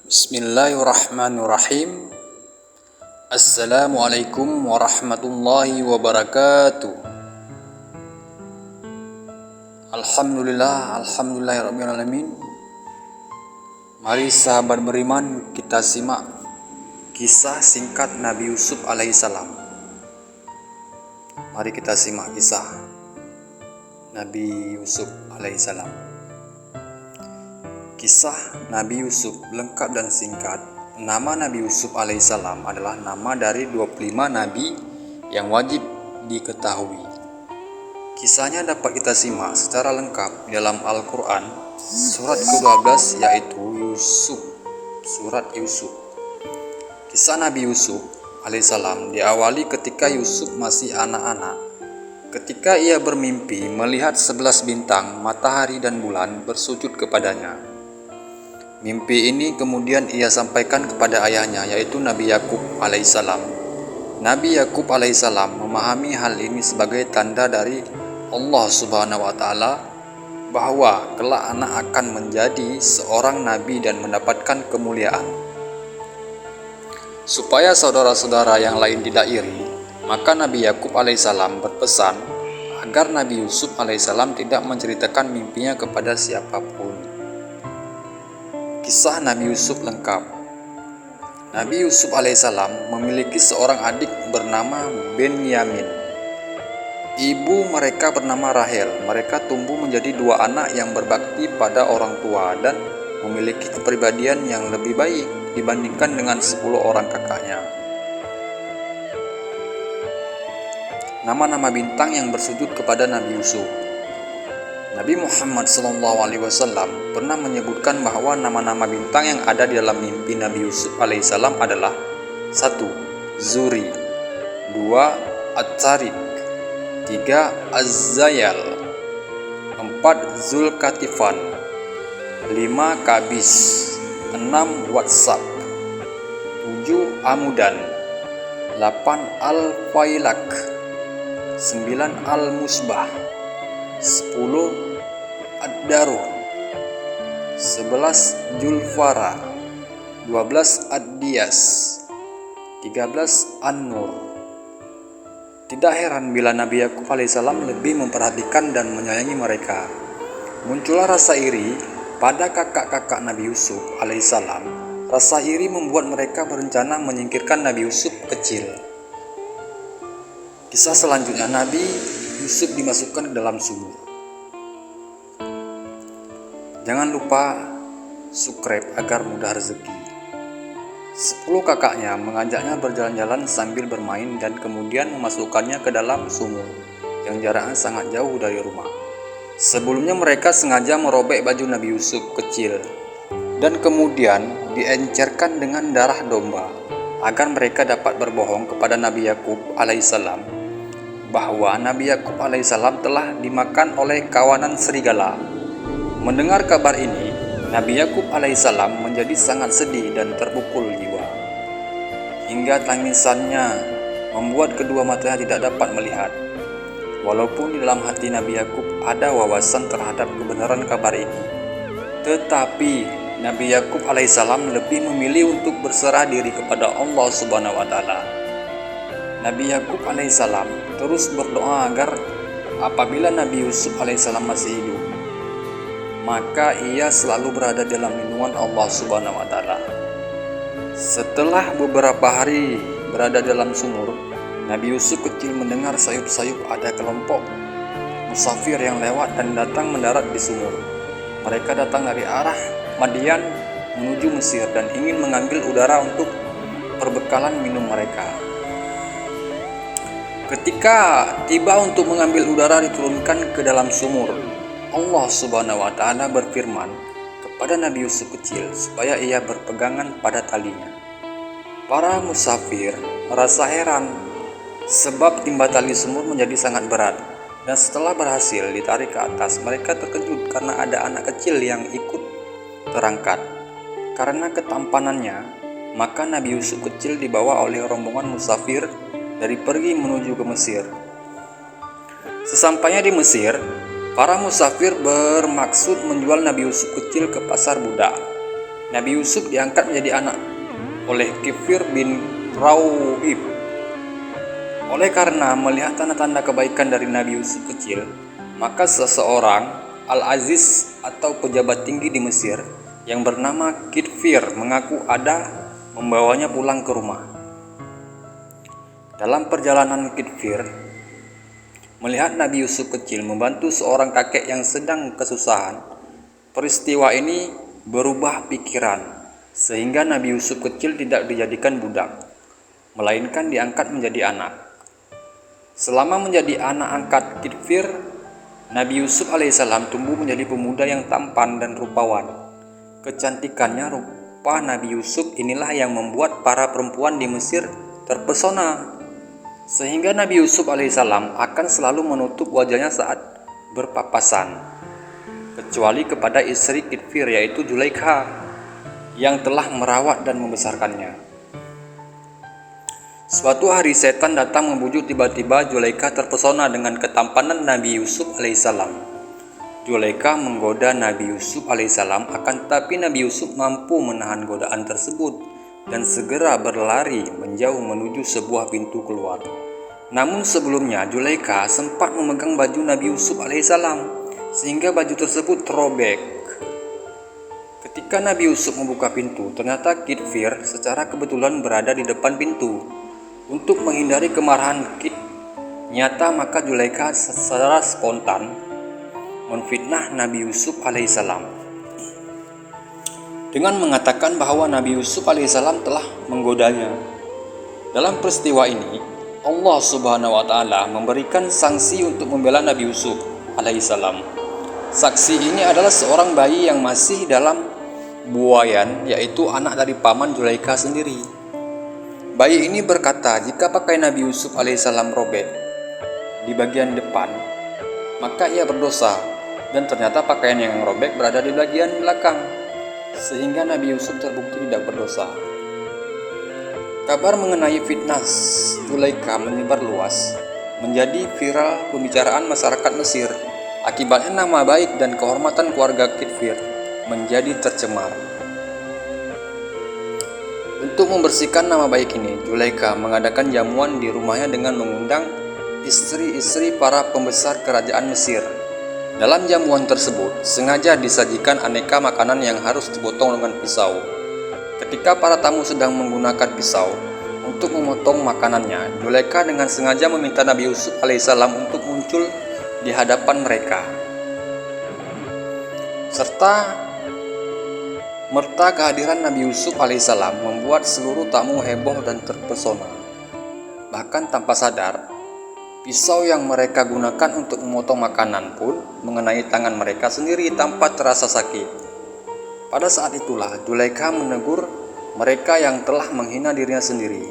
Bismillahirrahmanirrahim. Assalamualaikum warahmatullahi wabarakatuh. Alhamdulillahirrabbilalamin. Mari sahabat beriman, kita simak kisah singkat Nabi Yusuf alaihissalam. Mari kita simak kisah Nabi Yusuf alaihissalam. Kisah Nabi Yusuf lengkap dan singkat. Nama Nabi Yusuf alaihissalam adalah nama dari 25 nabi yang wajib diketahui. Kisahnya dapat kita simak secara lengkap dalam Al-Quran surat ke-12, yaitu Yusuf, surat Yusuf. Kisah Nabi Yusuf alaihissalam diawali ketika Yusuf masih anak-anak. Ketika ia bermimpi melihat 11 bintang, matahari dan bulan bersujud kepadanya. Mimpi ini kemudian ia sampaikan kepada ayahnya, yaitu Nabi Yakub alaihissalam. Nabi Yakub alaihissalam memahami hal ini sebagai tanda dari Allah Subhanahu wa Ta'ala bahwa kelak anak akan menjadi seorang nabi dan mendapatkan kemuliaan. Supaya saudara-saudara yang lain tidak iri, maka Nabi Yakub alaihissalam berpesan agar Nabi Yusuf alaihissalam tidak menceritakan mimpinya kepada siapapun. Kisah Nabi Yusuf lengkap. Nabi Yusuf alaihissalam memiliki seorang adik bernama Benyamin. Ibu mereka bernama Rahel. Mereka tumbuh menjadi dua anak yang berbakti pada orang tua dan memiliki kepribadian yang lebih baik dibandingkan dengan 10 orang kakaknya. Nama-nama bintang yang bersujud kepada Nabi Yusuf. Nabi Muhammad SAW pernah menyebutkan bahwa nama-nama bintang yang ada di dalam mimpi Nabi Yusuf alaihissalam adalah 1. Zuri, 2. At-Tariq, 3. Az-Zayal, 4. Zulkatifan, 5. Kabis, 6. WhatsApp, 7. Amudan, 8. Al-Failak, 9. Al-Musbah, 10. Ad-Daruh, 11. Julfara, 12. Ad-Diyas, 13. An-Nur. Tidak heran bila Nabi Yakub alaihissalam lebih memperhatikan dan menyayangi mereka. Muncullah rasa iri pada kakak-kakak Nabi Yusuf alaihissalam. Rasa iri membuat mereka berencana menyingkirkan Nabi Yusuf kecil. Kisah selanjutnya, Nabi Yusuf dimasukkan ke dalam sumur. Jangan lupa subscribe agar mudah rezeki. 10 kakaknya mengajaknya berjalan-jalan sambil bermain dan kemudian memasukkannya ke dalam sumur yang jaraknya sangat jauh dari rumah. Sebelumnya mereka sengaja merobek baju Nabi Yusuf kecil dan kemudian diencerkan dengan darah domba agar mereka dapat berbohong kepada Nabi Yakub alaihissalam bahwa Nabi Yakub alaihissalam telah dimakan oleh kawanan serigala. Mendengar kabar ini, Nabi Yakub alaihissalam menjadi sangat sedih dan terpukul jiwa. Hingga tangisannya membuat kedua matanya tidak dapat melihat. Walaupun di dalam hati Nabi Yakub ada wawasan terhadap kebenaran kabar ini, tetapi Nabi Yakub alaihissalam lebih memilih untuk berserah diri kepada Allah Subhanahu wa Ta'ala. Nabi Yakub alaihissalam terus berdoa agar apabila Nabi Yusuf alaihissalam masih hidup, maka ia selalu berada dalam lindungan Allah Subhanahu wa Ta'ala. Setelah beberapa hari berada dalam sumur, Nabi Yusuf kecil mendengar sayup-sayup ada kelompok musafir yang lewat dan datang mendarat di sumur. Mereka datang dari arah Madian menuju Mesir dan ingin mengambil udara untuk perbekalan minum mereka. Ketika tiba untuk mengambil udara diturunkan ke dalam sumur, Allah Subhanahu wa Ta'ala berfirman kepada Nabi Yusuf kecil supaya ia berpegangan pada talinya. Para musafir merasa heran sebab timba tali sumur menjadi sangat berat, dan setelah berhasil ditarik ke atas, mereka terkejut karena ada anak kecil yang ikut terangkat. Karena ketampanannya, maka Nabi Yusuf kecil dibawa oleh rombongan musafir dari pergi menuju ke Mesir. Sesampainya di Mesir, para musafir bermaksud menjual Nabi Yusuf kecil ke pasar budak. Nabi Yusuf diangkat menjadi anak oleh Kifir bin Rau'ib. Oleh karena melihat tanda-tanda kebaikan dari Nabi Yusuf kecil, maka seseorang Al-Aziz atau pejabat tinggi di Mesir yang bernama Kifir mengaku ada membawanya pulang ke rumah. Dalam perjalanan Kifir melihat Nabi Yusuf kecil membantu seorang kakek yang sedang kesusahan. Peristiwa ini berubah pikiran, sehingga Nabi Yusuf kecil tidak dijadikan budak, melainkan diangkat menjadi anak. Selama menjadi anak angkat Kifir, Nabi Yusuf alaihissalam tumbuh menjadi pemuda yang tampan dan rupawan. Kecantikannya rupa Nabi Yusuf inilah yang membuat para perempuan di Mesir terpesona, sehingga Nabi Yusuf alaihissalam akan selalu menutup wajahnya saat berpapasan, kecuali kepada istri Kifir yaitu Zulaikha yang telah merawat dan membesarkannya. Suatu hari setan datang membujuk, tiba-tiba Zulaikha terpesona dengan ketampanan Nabi Yusuf alaihissalam. Zulaikha menggoda Nabi Yusuf alaihissalam, akan tetapi Nabi Yusuf mampu menahan godaan tersebut dan segera berlari menjauh menuju sebuah pintu keluar. Namun sebelumnya Zulaikha sempat memegang baju Nabi Yusuf alaihissalam sehingga baju tersebut terobek. Ketika Nabi Yusuf membuka pintu, ternyata Kifir secara kebetulan berada di depan pintu. Untuk menghindari kemarahan nyata, maka Zulaikha secara spontan menfitnah Nabi Yusuf alaihissalam dengan mengatakan bahwa Nabi Yusuf alaihissalam telah menggodanya. Dalam peristiwa ini, Allah Subhanahu wa Ta'ala memberikan sanksi untuk membela Nabi Yusuf alaihissalam. Saksi ini adalah seorang bayi yang masih dalam buayan, yaitu anak dari paman Zulaikha sendiri. Bayi ini berkata, jika pakaian Nabi Yusuf alaihissalam robek di bagian depan, maka ia berdosa, dan ternyata pakaian yang robek berada di bagian belakang, sehingga Nabi Yusuf terbukti tidak berdosa. Kabar mengenai fitnah Zulaikha menyebar luas, menjadi viral pembicaraan masyarakat Mesir. Akibatnya nama baik dan kehormatan keluarga Kifir menjadi tercemar. Untuk membersihkan nama baik ini, Zulaikha mengadakan jamuan di rumahnya dengan mengundang istri-istri para pembesar kerajaan Mesir. Dalam jamuan tersebut, sengaja disajikan aneka makanan yang harus dipotong dengan pisau. Ketika para tamu sedang menggunakan pisau untuk memotong makanannya, Zulaikha dengan sengaja meminta Nabi Yusuf alaihissalam untuk muncul di hadapan mereka. Serta merta kehadiran Nabi Yusuf alaihissalam membuat seluruh tamu heboh dan terpesona. Bahkan tanpa sadar, pisau yang mereka gunakan untuk memotong makanan pun mengenai tangan mereka sendiri tanpa terasa sakit. Pada saat itulah Zulaikha menegur mereka yang telah menghina dirinya sendiri.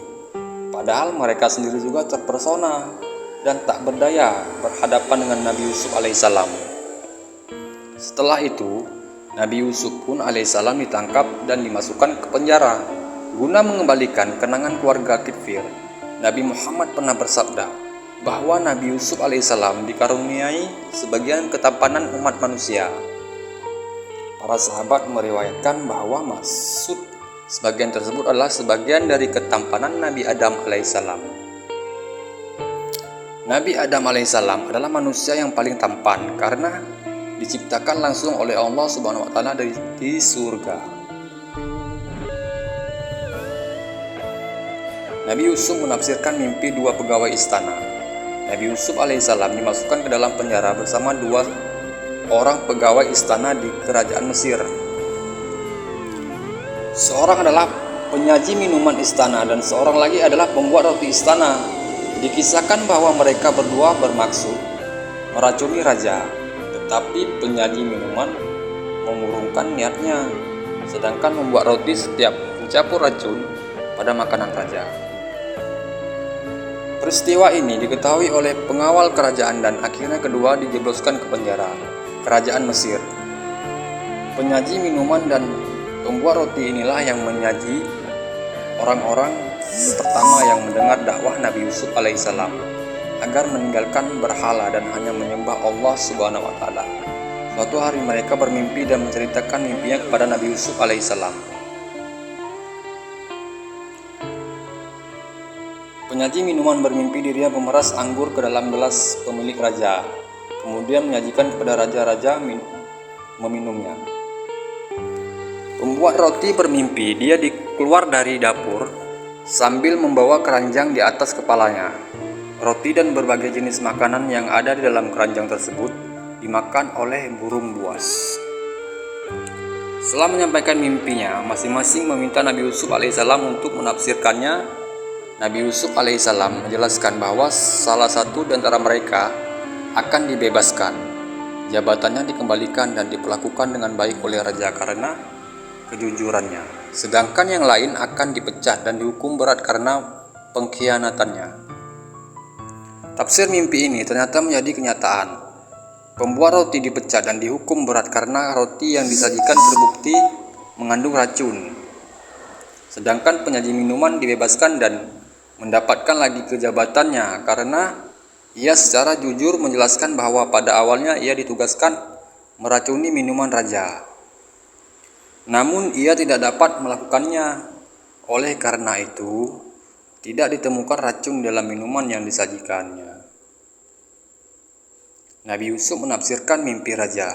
Padahal mereka sendiri juga terpesona dan tak berdaya berhadapan dengan Nabi Yusuf alaihissalam. Setelah itu, Nabi Yusuf pun alaihissalam ditangkap dan dimasukkan ke penjara. Guna mengembalikan kenangan keluarga Kifir, Nabi Muhammad pernah bersabda bahwa Nabi Yusuf alaihissalam dikaruniai sebagian ketampanan umat manusia. Para sahabat meriwayatkan bahwa maksud sebagian tersebut adalah sebagian dari ketampanan Nabi Adam alaihissalam. Nabi Adam alaihissalam adalah manusia yang paling tampan karena diciptakan langsung oleh Allah Subhanahu wa Ta'ala di surga. Nabi Yusuf menafsirkan mimpi dua pegawai istana. Nabi Yusuf alaihissalam dimasukkan ke dalam penjara bersama dua orang pegawai istana di kerajaan Mesir. Seorang adalah penyaji minuman istana dan seorang lagi adalah pembuat roti istana. Dikisahkan bahwa mereka berdua bermaksud meracuni raja, tetapi penyaji minuman mengurungkan niatnya, sedangkan membuat roti setiap mencampur racun pada makanan raja. Peristiwa ini diketahui oleh pengawal kerajaan dan akhirnya kedua dijebloskan ke penjara kerajaan Mesir. Penyaji minuman dan pembuat roti inilah yang menyaji orang-orang pertama yang mendengar dakwah Nabi Yusuf alaihissalam agar meninggalkan berhala dan hanya menyembah Allah Subhanahu wa Ta'ala. Suatu hari mereka bermimpi dan menceritakan mimpinya kepada Nabi Yusuf alaihissalam. Penyaji minuman bermimpi dirinya memeras anggur ke dalam gelas pemilik raja, kemudian menyajikan kepada raja-raja meminumnya. Pembuat roti bermimpi dia keluar dari dapur sambil membawa keranjang di atas kepalanya. Roti dan berbagai jenis makanan yang ada di dalam keranjang tersebut dimakan oleh burung buas. Setelah menyampaikan mimpinya, masing-masing meminta Nabi Yusuf alaihissalam untuk menafsirkannya. Nabi Yusuf alaihissalam menjelaskan bahwa salah satu di antara mereka akan dibebaskan, jabatannya dikembalikan dan diperlakukan dengan baik oleh raja karena kejujurannya, sedangkan yang lain akan dipecat dan dihukum berat karena pengkhianatannya. Tafsir mimpi ini ternyata menjadi kenyataan. Pembuat roti dipecat dan dihukum berat karena roti yang disajikan terbukti mengandung racun. Sedangkan penyaji minuman dibebaskan dan mendapatkan lagi ke jabatannya karena ia secara jujur menjelaskan bahwa pada awalnya ia ditugaskan meracuni minuman raja. Namun ia tidak dapat melakukannya. Oleh karena itu, tidak ditemukan racun dalam minuman yang disajikannya. Nabi Yusuf menafsirkan mimpi raja.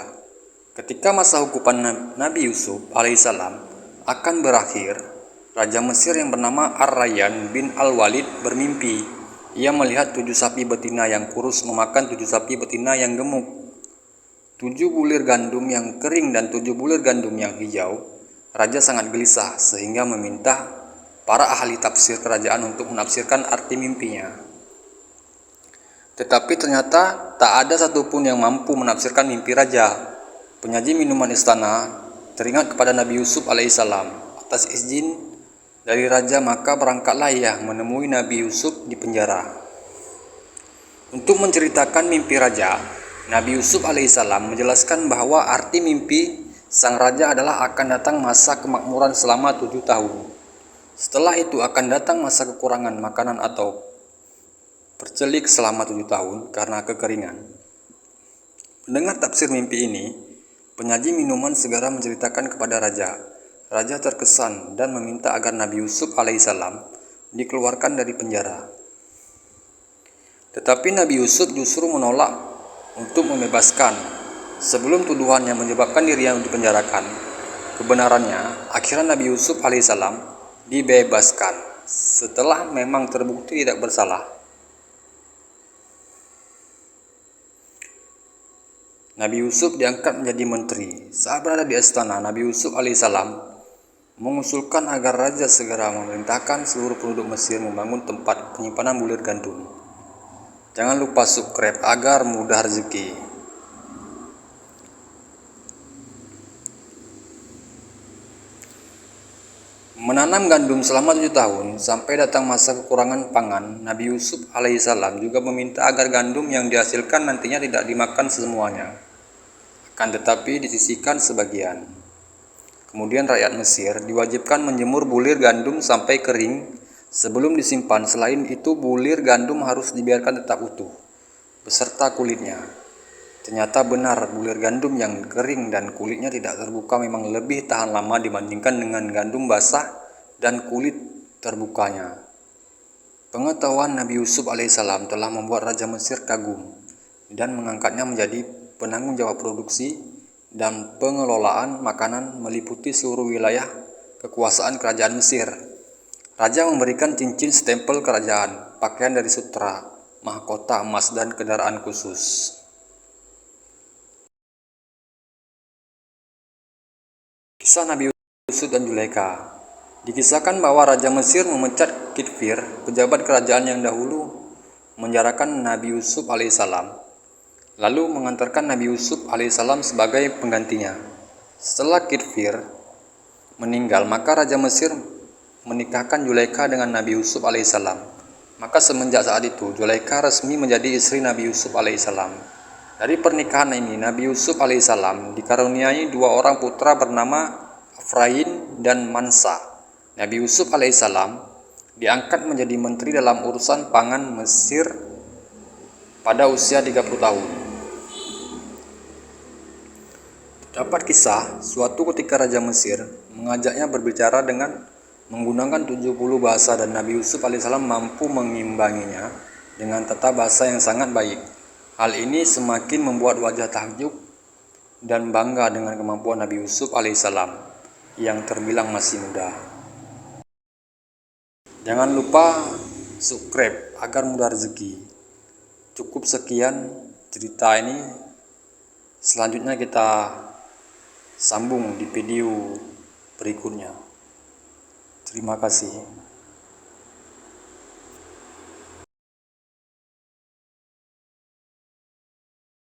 Ketika masa hukuman Nabi Yusuf alaihissalam akan berakhir, Raja Mesir yang bernama Ar-Rayyan bin Al-Walid bermimpi. Ia melihat 7 sapi betina yang kurus memakan 7 sapi betina yang gemuk, 7 bulir gandum yang kering dan 7 bulir gandum yang hijau. Raja sangat gelisah sehingga meminta para ahli tafsir kerajaan untuk menafsirkan arti mimpinya. Tetapi ternyata tak ada satupun yang mampu menafsirkan mimpi raja. Penyaji minuman istana teringat kepada Nabi Yusuf alaihissalam. Atas izin dari raja maka berangkatlah ia menemui Nabi Yusuf di penjara. Untuk menceritakan mimpi raja, Nabi Yusuf alaihissalam menjelaskan bahwa arti mimpi sang raja adalah akan datang masa kemakmuran selama 7 tahun. Setelah itu akan datang masa kekurangan makanan atau bercelik selama 7 tahun karena kekeringan. Mendengar tafsir mimpi ini, penyaji minuman segera menceritakan kepada raja. Raja terkesan dan meminta agar Nabi Yusuf alaihissalam dikeluarkan dari penjara. Tetapi Nabi Yusuf justru menolak untuk membebaskan. Sebelum tuduhan yang menyebabkan dirinya dipenjarakan, kebenarannya, akhirnya Nabi Yusuf alaihissalam dibebaskan setelah memang terbukti tidak bersalah. Nabi Yusuf diangkat menjadi menteri. Saat berada di istana, Nabi Yusuf alaihissalam mengusulkan agar raja segera memerintahkan seluruh penduduk Mesir membangun tempat penyimpanan bulir gandum. Jangan lupa subscribe agar mudah rezeki. Menanam gandum selama 7 tahun sampai datang masa kekurangan pangan, Nabi Yusuf alaihissalam juga meminta agar gandum yang dihasilkan nantinya tidak dimakan semuanya, akan tetapi disisihkan sebagian. Kemudian rakyat Mesir diwajibkan menjemur bulir gandum sampai kering sebelum disimpan. Selain itu, bulir gandum harus dibiarkan tetap utuh beserta kulitnya. Ternyata benar, bulir gandum yang kering dan kulitnya tidak terbuka memang lebih tahan lama dibandingkan dengan gandum basah dan kulit terbukanya. Pengetahuan Nabi Yusuf alaihissalam telah membuat Raja Mesir kagum dan mengangkatnya menjadi penanggung jawab produksi dan pengelolaan makanan meliputi seluruh wilayah kekuasaan kerajaan Mesir. Raja memberikan cincin stempel kerajaan, pakaian dari sutra, mahkota emas dan kendaraan khusus. Kisah Nabi Yusuf dan Zulaikha. Dikisahkan bahwa Raja Mesir memecat Kitfir, pejabat kerajaan yang dahulu menjarakan Nabi Yusuf alaihissalam, lalu mengantarkan Nabi Yusuf alaihissalam sebagai penggantinya. Setelah Kitfir meninggal, maka Raja Mesir menikahkan Zulaikha dengan Nabi Yusuf alaihissalam. Maka semenjak saat itu, Zulaikha resmi menjadi istri Nabi Yusuf alaihissalam. Dari pernikahan ini, Nabi Yusuf alaihissalam dikaruniai 2 orang putra bernama Afrain dan Mansa. Nabi Yusuf alaihissalam diangkat menjadi menteri dalam urusan pangan Mesir pada usia 30 tahun. Dapat kisah, suatu ketika Raja Mesir mengajaknya berbicara dengan menggunakan 70 bahasa dan Nabi Yusuf alaihissalam mampu mengimbanginya dengan tata bahasa yang sangat baik. Hal ini semakin membuat wajah takjub dan bangga dengan kemampuan Nabi Yusuf alaihissalam yang terbilang masih muda. Jangan lupa subscribe agar mudah rezeki. Cukup sekian cerita ini. Selanjutnya kita sambung di video berikutnya. Terima kasih.